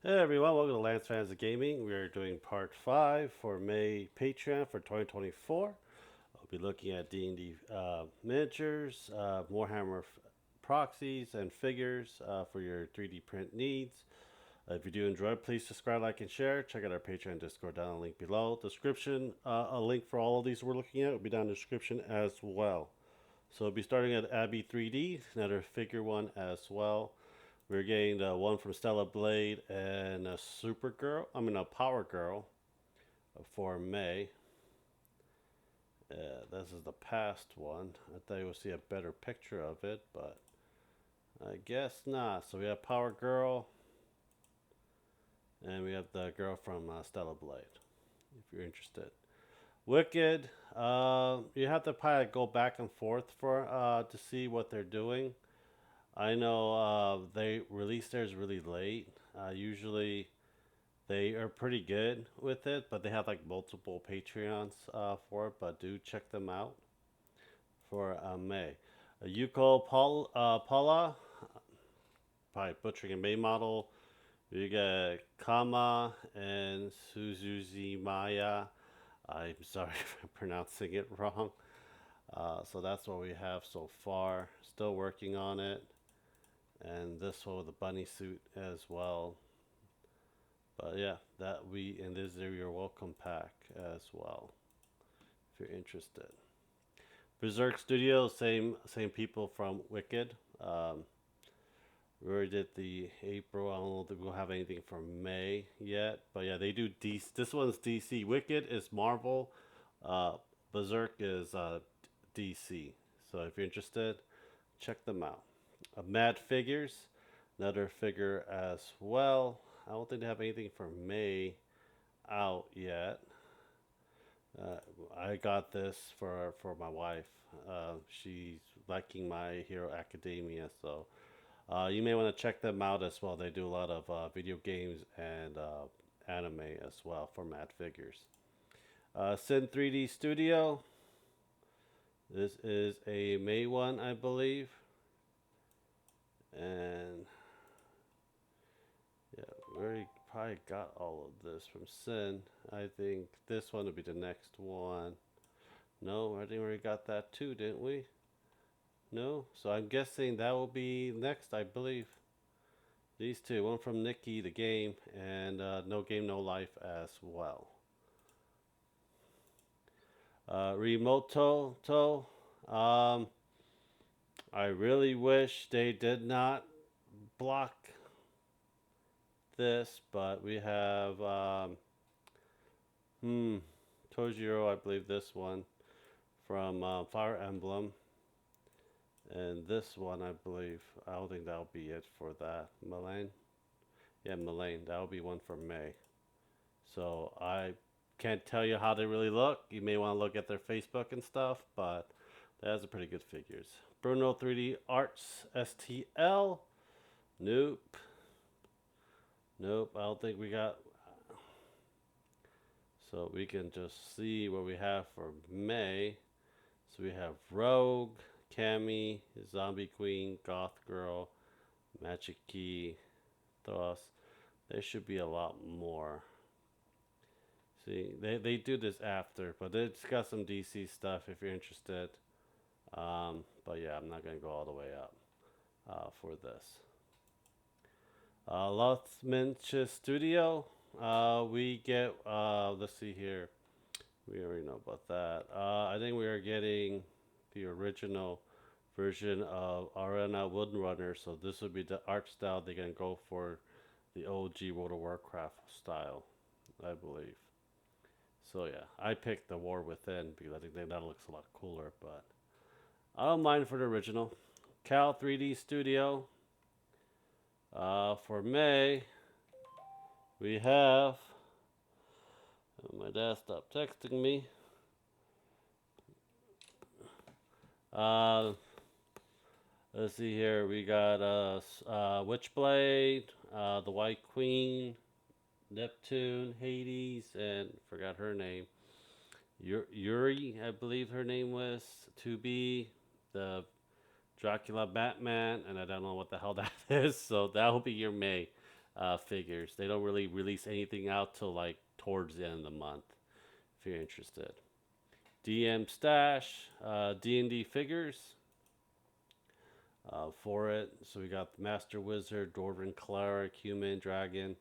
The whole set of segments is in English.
Hey everyone, welcome to Lance Fans of Gaming. We are doing part 5 for May Patreon for 2024. I'll be looking at D&D miniatures, Warhammer proxies, and figures for your 3D print needs. If you do enjoy, please subscribe, like, and share. Check out our Patreon Discord down in the link below. Description, a link for all of these we're looking at will be down in the description as well. So we'll be starting at Abby 3D, another figure one as well. We're getting the one from Stella Blade and a Supergirl. I mean, a Power Girl for May. This is the past one. I thought you would see a better picture of it, but I guess not. So we have Power Girl, and we have the girl from Stella Blade, if you're interested. Wicked. You have to probably go back and forth for to see what they're doing. I know they release theirs really late. Usually they are pretty good with it, but they have like multiple Patreons for it. But do check them out for May. Yuko Paula, probably butchering a May model. We got Kama and Suzuzi Maya. I'm sorry if I'm pronouncing it wrong. So that's what we have so far. Still working on it. And this one with the bunny suit as well. But yeah, that we and this is your welcome pack as well, if you're interested. Berserk Studios, same people from Wicked. We already did the April. I don't know if we'll have anything for May yet, but yeah, they do DC. This one's DC. Wicked is Marvel. Uh, Berserk is DC. So if you're interested, check them out. Mad Figures, another figure as well. I don't think they have anything for May out yet. Uh, I got this for my wife. She's liking My Hero Academia, so you may want to check them out as well. They do a lot of video games and anime as well for Mad Figures. Sin 3D Studio. This is a May one, I believe. And yeah, we already probably got all of this from Sin. I think this one will be the next one. No, I think we already got that too, didn't we? No? So I'm guessing that will be next, I believe. These two, one from Nikki, the game, and No Game, No Life as well. Remoto, I really wish they did not block this, but we have Tojiro, I believe this one from Fire Emblem, and this one I believe I don't think that'll be it for that. Mullane, yeah, Mullane, that'll be one for May. So I can't tell you how they really look. You may want to look at their Facebook and stuff, but that's a pretty good figures. Bruno 3D Arts STL. Nope. Nope, I don't think we got. So we can just see what we have for May. So we have Rogue, Cammy, Zombie Queen, Goth Girl, Magic Key, Thos. There should be a lot more. See, they do this after, but it's got some DC stuff if you're interested. But yeah, I'm not going to go all the way up for this. Lothminch Studio. We get, let's see here. We already know about that. I think we are getting the original version of Arena Woodrunner. So this would be the art style they're going to go for, the OG World of Warcraft style, I believe. So yeah, I picked the War Within because I think that looks a lot cooler, but I don't mind for the original. Cal 3D Studio. For May, we have. My dad stopped texting me. Let's see here. We got Witchblade, the White Queen, Neptune, Hades, and forgot her name. Yuri, I believe her name was. To be the Dracula Batman, and I don't know what the hell that is. So that will be your May. figures. They don't really release anything out till like towards the end of the month. If you're interested, DM Stash, D&D figures for it. So we got the Master Wizard, Dwarven Cleric, Human, Dragon,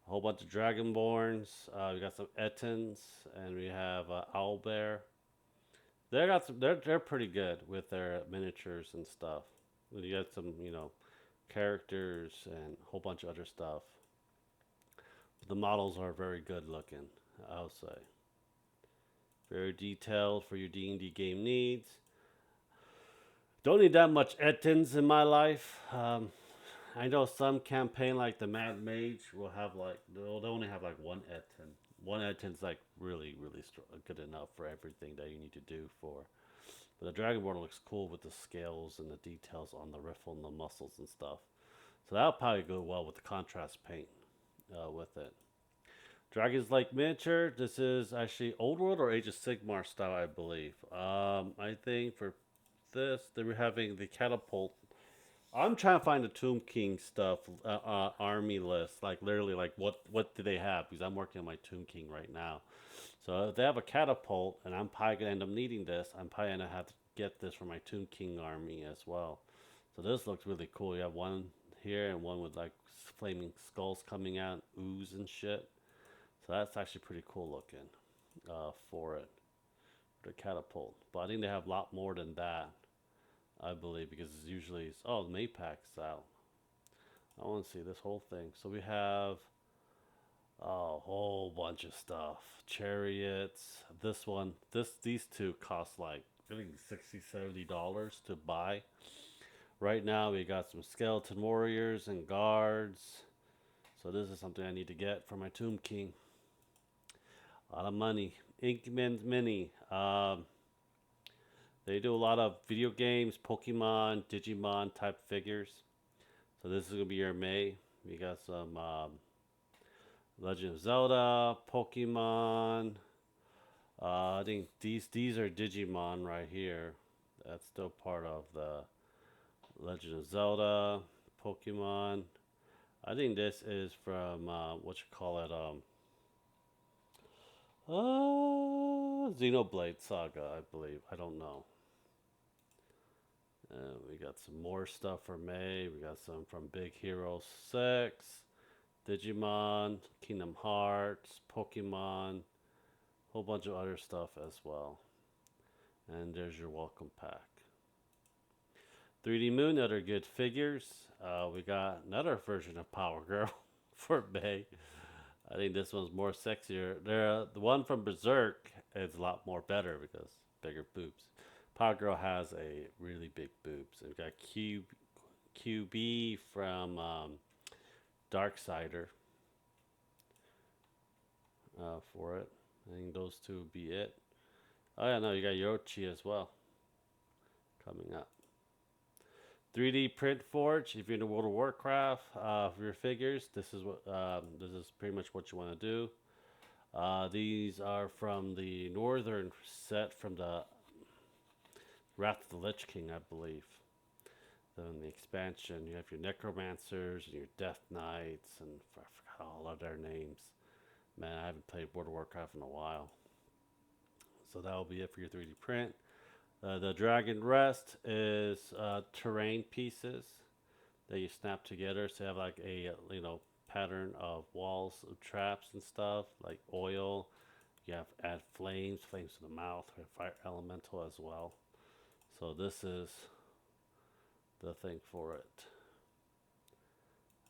a whole bunch of Dragonborns. We got some Ettins, and we have Owlbear. They're pretty good with their miniatures and stuff. You got some characters and a whole bunch of other stuff. But the models are very good looking, I'll say. Very detailed for your D&D game needs. Don't need that much Ettins in my life. I know some campaign like the Mad Mage will have like they'll only have like one Ettin. One Ettin's like really good enough for everything that you need to do for. But the Dragonborn looks cool with the scales and the details on the riffle and the muscles and stuff. So that'll probably go well with the contrast paint with it. Dragon's Lake miniature. This is actually Old World or Age of Sigmar style, I believe. I think for this they were having the catapult. I'm trying to find the Tomb King stuff army list. Like literally, like what do they have? Because I'm working on my Tomb King right now. So if they have a catapult, and I'm probably gonna end up needing this, I'm probably gonna have to get this for my Tomb King army as well. So this looks really cool. You have one here and one with like flaming skulls coming out, ooze and shit. So that's actually pretty cool looking for it, the catapult. But I think they have a lot more than that, I believe, because it's usually the Maypack's out. I want to see this whole thing. So we have a whole bunch of stuff. Chariots. These two cost like I think $60-$70 to buy. Right now we got some skeleton warriors and guards. So this is something I need to get for my Tomb King. A lot of money. Inkman's Mini. They do a lot of video games, Pokemon, Digimon type figures. So this is going to be your May. We got some Legend of Zelda, Pokemon. I think these are Digimon right here. That's still part of the Legend of Zelda, Pokemon. I think this is from Xenoblade Saga, I believe. I don't know. We got some more stuff for May. We got some from Big Hero 6, Digimon, Kingdom Hearts, Pokemon, whole bunch of other stuff as well. And there's your welcome pack. 3D Moon, other good figures. We got another version of Power Girl for May. I think this one's more sexier. The one from Berserk is a lot more better because bigger boobs. Power Girl has a really big boobs. And we got QB from Darksider for it. I think those two would be it. Oh yeah, no, you got Yoshi as well coming up. 3D Print Forge. If you're into World of Warcraft for your figures, this is pretty much what you want to do. These are from the northern set from the Wrath of the Lich King, I believe. Then the expansion, you have your Necromancers and your Death Knights, and I forgot all of their names. Man, I haven't played World of Warcraft in a while. So that will be it for your 3D print. The Dragon Rest is terrain pieces that you snap together. So you have like a pattern of walls of traps and stuff, like oil. You have add flames to the mouth, or fire elemental as well. So this is the thing for it.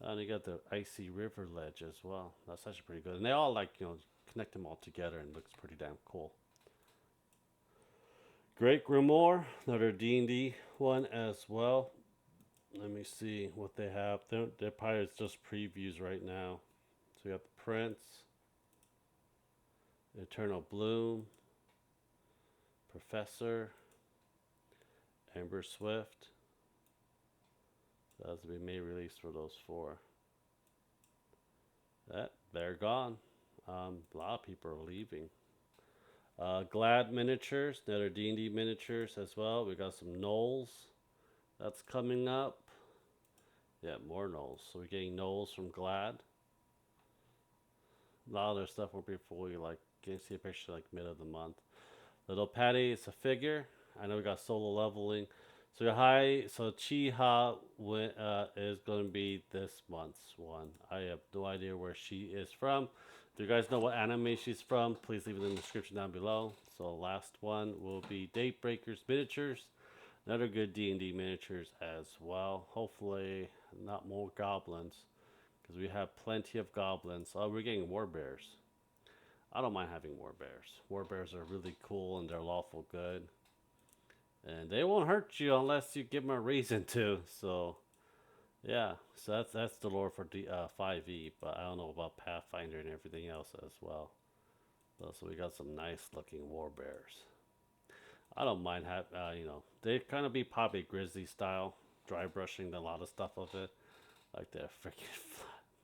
And you got the icy river ledge as well. That's actually pretty good. And they all connect them all together and looks pretty damn cool. Great Grimoire, another D&D one as well. Let me see what they have. They're probably just previews right now. So we got the Prince, Eternal Bloom, Professor, Ember Swift. That's the May release for those four. They're gone. A lot of people are leaving. Glad miniatures, another D&D miniatures as well. We got some Knolls that's coming up. Yeah, more Knolls. So we're getting Knolls from Glad. A lot of their stuff will be fully like, you can see a picture like mid of the month. Little Patty, it's a figure. I know we got solo leveling. So your high, so Chi-Ha is going to be this month's one. I have no idea where she is from. If you guys know what anime she's from, please leave it in the description down below. So last one will be Datebreakers Miniatures. Another good D&D miniatures as well. Hopefully not more goblins, because we have plenty of goblins. Oh, we're getting war bears. I don't mind having war bears. War bears are really cool and they're lawful good. And they won't hurt you unless you give them a reason to. So, yeah. So that's the lore for the 5e. But I don't know about Pathfinder and everything else as well. So we got some nice looking war bears. I don't mind they kind of be probably grizzly style, dry brushing a lot of stuff of it, like their freaking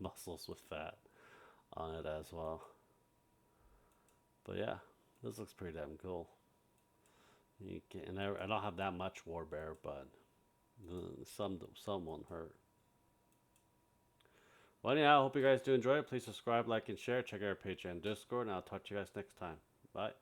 muscles with fat on it as well. But yeah, this looks pretty damn cool. And I don't have that much war bear, but some won't hurt. Well, anyhow, I hope you guys do enjoy it. Please subscribe, like, and share. Check out our Patreon and Discord, and I'll talk to you guys next time. Bye.